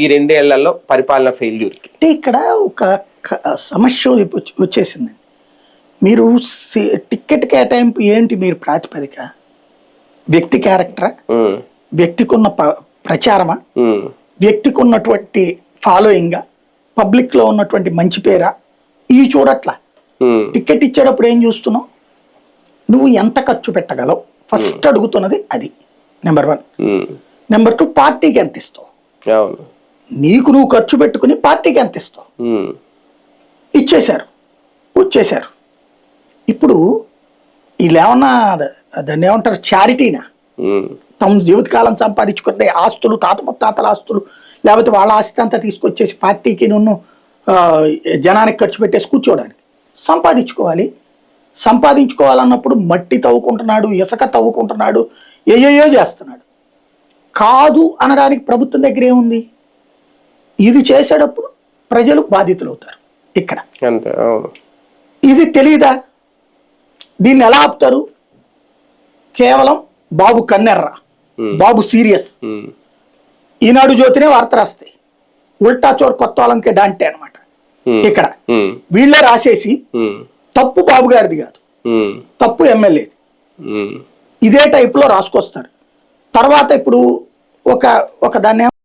ఈ 2 ఏళ్లలో పరిపాలన ఫెయిల్యూర్ అంటే ఇక్కడ ఒక సమస్య వచ్చేసింది. మీరు టికెట్ కేటాయింపు ఏంటి? మీరు ప్రాతిపదిక వ్యక్తి క్యారెక్టరా, వ్యక్తికి ఉన్న ప్రచారమా, వ్యక్తికి ఉన్నటువంటి ఫాలోయింగా, పబ్లిక్ లో ఉన్నటువంటి మంచి పేరా, ఇవి చూడట్లా. టికెట్ ఇచ్చేటప్పుడు ఏం చూస్తున్నావు? నువ్వు ఎంత ఖర్చు పెట్టగలవు ఫస్ట్ అడుగుతున్నది అది. నెంబర్ 1. నెంబర్ 2, పార్టీకి ఎంత ఇస్తావు? నీకు నువ్వు ఖర్చు పెట్టుకుని పార్టీకి ఎంత ఇస్తావు? ఇచ్చేశారు, వచ్చేశారు. ఇప్పుడు వీళ్ళు ఏమన్నా దాన్ని ఏమంటారు, చారిటీనా? తమ జీవితకాలం సంపాదించుకుంటే ఆస్తులు, తాత ముత్తాతల ఆస్తులు, లేకపోతే వాళ్ళ ఆస్తి అంతా తీసుకొచ్చేసి పార్టీకి నువ్వు జనానికి ఖర్చు పెట్టేసి కూర్చోవడానికి సంపాదించుకోవాలి. సంపాదించుకోవాలన్నప్పుడు మట్టి తవ్వుకుంటున్నాడు, ఇసుక తవ్వుకుంటున్నాడు, ఏయో చేస్తున్నాడు. కాదు అనడానికి ప్రభుత్వం దగ్గర ఏముంది? ఇది చేసేటప్పుడు ప్రజలు బాధితులు అవుతారు. ఇక్కడ ఇది తెలియదా? దీన్ని ఎలా ఆపుతారు? కేవలం బాబు కన్నెర్ర, బాబు సీరియస్, ఈనాడు జ్యోతినే వార్త రాస్తాయి. ఉల్టా చోర్ కొత్త వాళ్ళకే డాంటే అనమాట. ఇక్కడ వీళ్ళే రాసేసి తప్పు బాబు గారిది కాదు, తప్పు ఎమ్మెల్యేది, ఇదే టైప్ లో రాసుకొస్తారు. తర్వాత ఇప్పుడు ఒక దాన్ని